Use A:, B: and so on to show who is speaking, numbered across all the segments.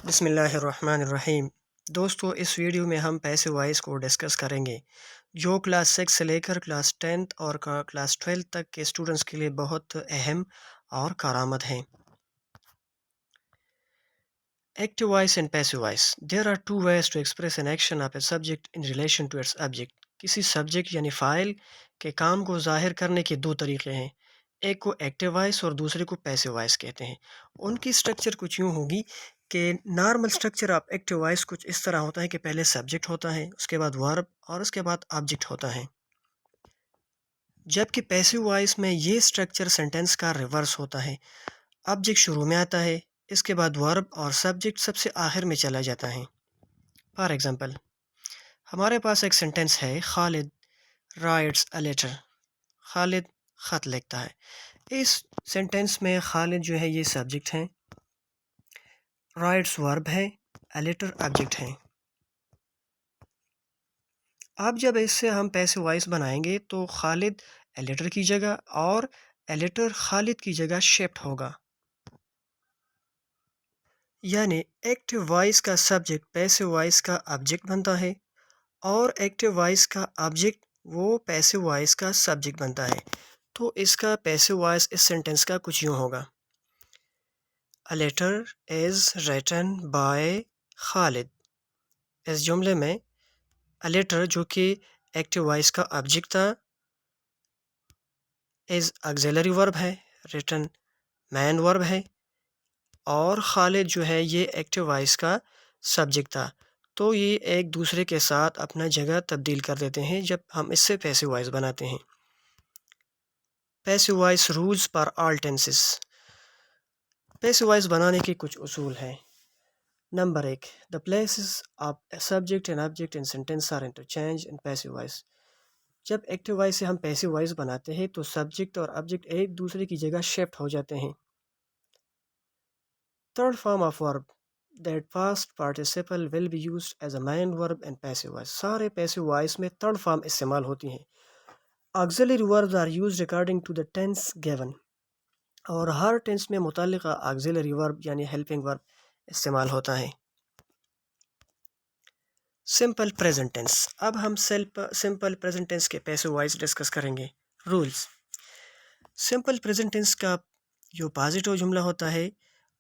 A: بسم اللہ الرحمن الرحیم۔ دوستو، اس ویڈیو میں ہم پیسو وائس کو ڈسکس کریں گے جو کلاس 6 سے لے کر کلاس 10 اور کلاس 12 تک کے اسٹوڈنٹس کے لیے بہت اہم اور کارآمد ہیں۔ Active voice and passive voice. There are two ways to express an action of a subject in relation to its object. کسی سبجیکٹ یعنی فائل کے کام کو ظاہر کرنے کے دو طریقے ہیں، ایک کو ایکٹیو وائس اور دوسرے کو پیسو وائس کہتے ہیں۔ ان کی اسٹرکچر کچھ یوں ہوگی کہ normal structure of active voice کچھ اس طرح ہوتا ہے کہ پہلے سبجیکٹ ہوتا ہے، اس کے بعد ورب اور اس کے بعد آبجیکٹ ہوتا ہے، جبکہ پیسو وائس میں یہ اسٹرکچر سینٹینس کا ریورس ہوتا ہے۔ آبجیکٹ شروع میں آتا ہے، اس کے بعد ورب اور سبجیکٹ سب سے آخر میں چلا جاتا ہے۔ فار ایگزامپل، ہمارے پاس ایک سینٹینس ہے، خالد رائٹس اے لیٹر۔ خالد خط لکھتا ہے۔ اس سینٹینس میں خالد جو ہے یہ سبجیکٹ ہے، رائٹس ورب ہے، اے لیٹر آبجیکٹ ہے۔ اب جب اس سے ہم پیسو وائس بنائیں گے تو خالد اے لیٹر کی جگہ اور اے لیٹر خالد کی جگہ شفٹ ہوگا، یعنی ایکٹیو وائس کا سبجیکٹ پیسو وائس کا آبجیکٹ بنتا ہے اور ایکٹیو وائس کا آبجیکٹ وہ پیسو وائس کا سبجیکٹ بنتا ہے۔ تو اس کا پیسو وائس اس سینٹینس کا کچھ یوں ہوگا، A letter is written by خالد۔ اس جملے میں A letter جو کہ ایکٹیو وائس کا آبجیکٹ تھا، is auxiliary verb ہے، written main verb ہے، اور خالد جو ہے یہ ایکٹیو وائس کا سبجیکٹ تھا۔ تو یہ ایک دوسرے کے ساتھ اپنا جگہ تبدیل کر دیتے ہیں جب ہم اس سے پیسو وائس بناتے ہیں۔ Passive voice rules for all tenses. Passive voice بنانے کے کچھ اصول ہیں۔ Number 1، the places of a subject and object in sentence are interchanged in passive voice۔ جب ایکٹیو وائس سے ہم پیسو وائس بناتے ہیں تو سبجیکٹ اور آبجیکٹ ایک دوسرے کی جگہ شفٹ ہو جاتے ہیں۔ Third form of verb، that past participle will be used as a main verb in passive voice۔ سارے پیسو وائس میں تھرڈ فارم استعمال ہوتی ہیں۔ auxiliary verbs are used according to the tense given، اور ہر tennis میں متعلقہ auxiliary verb یعنی helping verb استعمال ہوتا ہے۔ Simple present tense. اب ہم سمپل پریزنٹ ٹینس کے پیسو وائس ڈسکس کریں گے۔ رولز۔ سمپل پریزنٹ ٹینس کا جو پازیٹیو جملہ ہوتا ہے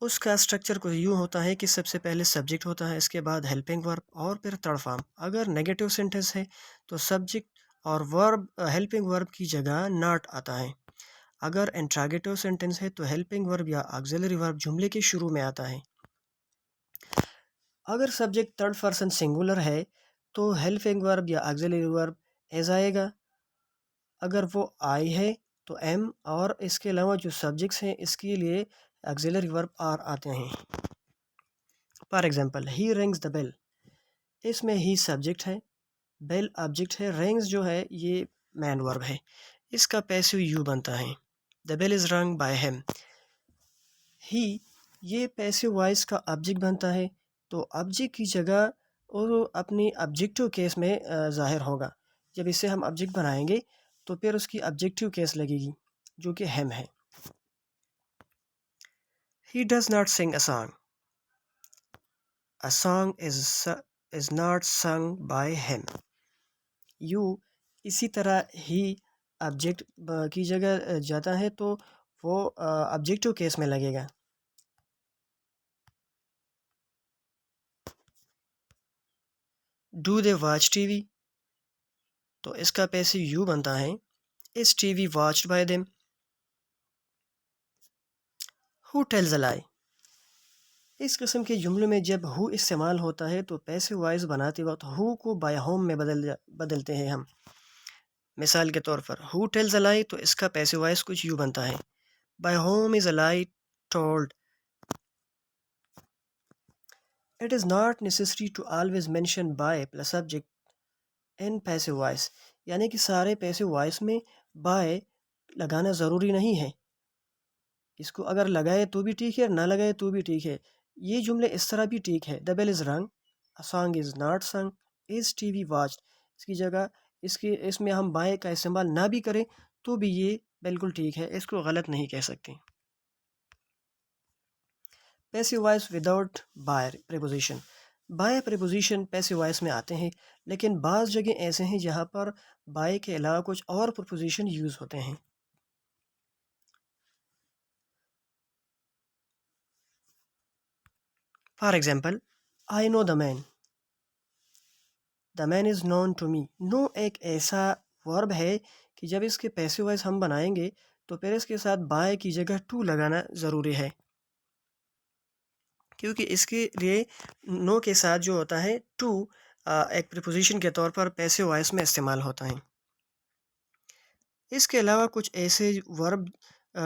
A: اس کا اسٹرکچر کو یوں ہوتا ہے کہ سب سے پہلے سبجیکٹ ہوتا ہے، اس کے بعد ہیلپنگ ورب اور پھر تھرڈ فارم۔ اگر نیگیٹو سینٹینس ہے تو سبجیکٹ اور ورب ہیلپنگ ورب کی جگہ ناٹ آتا ہے۔ اگر انٹراگیٹو سینٹینس ہے تو ہیلپنگ ورب یا آگزیلری ورب جملے کے شروع میں آتا ہے۔ اگر سبجیکٹ تھرڈ پرسن سنگولر ہے تو ہیلپنگ ورب یا آگزیلری ورب ایز آئے گا۔ اگر وہ آئی ہے تو ایم، اور اس کے علاوہ جو سبجیکٹس ہیں اس کے لیے آگزیلری ورب آر آتے ہیں۔ فار ایگزامپل، ہی رنگز دا بیل۔ اس میں ہی سبجیکٹ ہے، بیل آبجیکٹ ہے، رنگز جو ہے یہ مین ورب ہے۔ اس کا پیسو یو بنتا ہے، دا بیل از رنگ بائی ہیم۔ ہی یہ پیسو وائس کا آبجیکٹ بنتا ہے، تو آبجیکٹ کی جگہ وہ اپنی آبجیکٹو کیس میں ظاہر ہوگا۔ جب اسے ہم آبجیکٹ بنائیں گے تو پھر اس کی آبجیکٹو کیس لگے گی جو کہ ہیم ہے۔ He does not sing a song۔ A song is not sung by him۔ You اسی طرح ہی آبجیکٹ کی جگہ جاتا ہے تو وہ آبجیکٹو کیس میں لگے گا۔ Do they watch TV؟ تو اس کا پیسو یو بنتا ہے، Is TV watched by them؟ Who tells a lie؟ اس قسم کے جملوں میں جب ہو استعمال ہوتا ہے تو پیسو وائس بناتے وقت ہو کو بائی ہوم میں بدلتے ہیں ہم۔ مثال کے طور پر who tells a lie، تو اس کا پیسو وائس کچھ یوں بنتا ہے، by whom is a lie told۔ It is not necessary to always mention by plus subject in passive voice۔ یعنی کہ سارے پیسو وائس میں by لگانا ضروری نہیں ہے، اس کو اگر لگائے تو بھی ٹھیک ہے، نہ لگائے تو بھی ٹھیک ہے۔ یہ جملے اس طرح بھی ٹھیک ہے، the bell is rung، a song is not sung، is TV watched۔ اس کی جگہ اس میں ہم by کا استعمال نہ بھی کریں تو بھی یہ بالکل ٹھیک ہے، اس کو غلط نہیں کہہ سکتے۔ Passive voice without by preposition. By preposition passive voice میں آتے ہیں، لیکن بعض جگہ ایسے ہیں جہاں پر بائی کے علاوہ کچھ اور پریپوزیشن یوز ہوتے ہیں. For example, I know the man. The man is known to me. Know ایک ایسا ورب ہے کہ جب اس کے پیسو وائس ہم بنائیں گے تو پھر اس کے ساتھ بائی کی جگہ ٹو لگانا ضروری ہے، کیونکہ اس کے لیے نو کے ساتھ جو ہوتا ہے ٹو ایک پریپوزیشن کے طور پر پیسو وائس میں استعمال ہوتا ہے. اس کے علاوہ کچھ ایسے ورب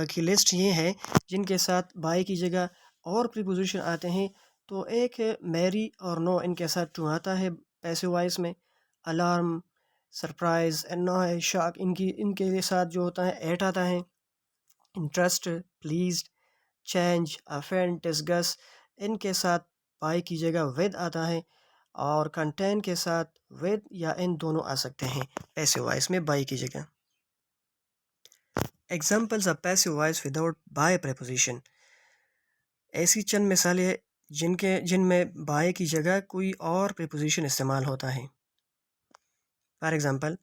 A: کی لسٹ یہ ہے جن کے ساتھ بائی کی جگہ اور پریپوزیشن آتے ہیں. تو ایک ہے میری اور نو، ان کے ساتھ ٹو آتا ہے پیسو وائس میں. الارم، سرپرائز، انوائے، شاک، ان کے ساتھ جو ہوتا ہے ایٹ آتا ہے. انٹرسٹ، پلیزڈ، چینج، افینڈ، ڈسگس، ان کے ساتھ بائی کی جگہ ود آتا ہے. اور کنٹین کے ساتھ ود یا ان دونوں آ سکتے ہیں پیسو وائس میں بائی کی جگہ. Examples of passive voice without by preposition. ایسی چند مثالیں جن میں بائی کی جگہ کوئی اور پریپوزیشن استعمال ہوتا ہے. For example,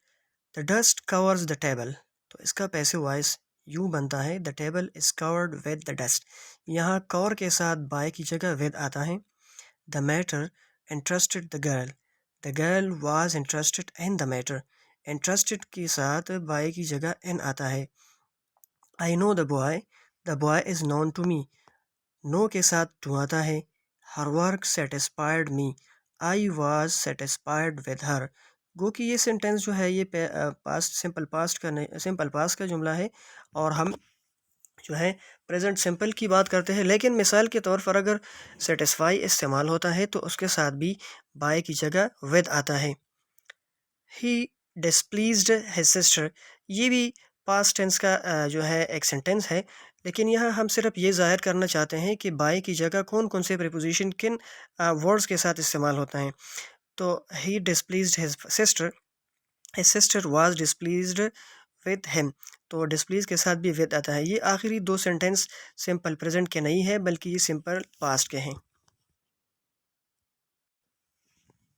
A: the dust covers the table. تو اس کا پیسو وائس یوں بنتا ہے، the table is covered with the dust. یہاں کور کے ساتھ بائی کی جگہ ود آتا ہے. The matter interested the girl. The girl was interested in the matter. Interested کے ساتھ بائی کی جگہ ان آتا ہے. I know the boy. The boy is known to me. Know کے ساتھ ٹو آتا ہے. Her work satisfied me. I was satisfied with her. گو کہ یہ سینٹینس جو ہے یہ پاسٹ سمپل پاسٹ کا جملہ ہے، اور ہم جو ہے پریزنٹ سمپل کی بات کرتے ہیں. لیکن مثال کے طور پر اگر سیٹسفائی استعمال ہوتا ہے تو اس کے ساتھ بھی بائی کی جگہ ود آتا ہے. ہی ڈسپلیزڈ ہز سسٹر. یہ بھی پاسٹ ٹینس کا جو ہے ایک سینٹینس ہے، لیکن یہاں ہم صرف یہ ظاہر کرنا چاہتے ہیں کہ بائی کی جگہ کون کون سے پریپوزیشن کن ورڈز کے ساتھ استعمال ہوتا ہے. تو ہی displeased his sister. His sister was displeased with him. تو ڈسپلیز کے ساتھ بھی ود آتا ہے. یہ آخری دو سینٹینس سمپل پریزنٹ کے نہیں ہے بلکہ یہ سمپل پاسٹ کے ہیں.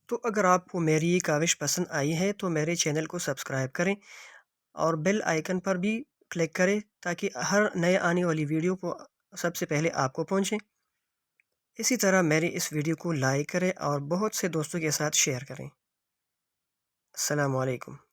A: تو اگر آپ کو میری یہ کاوش پسند آئی ہے تو میرے چینل کو سبسکرائب کریں اور بیل آئیکن پر بھی کلک کریں تاکہ ہر نئے آنے والی ویڈیو کو سب سے پہلے آپ کو پہنچیں. اسی طرح میری اس ویڈیو کو لائک کریں اور بہت سے دوستوں کے ساتھ شیئر کریں. السلام علیکم.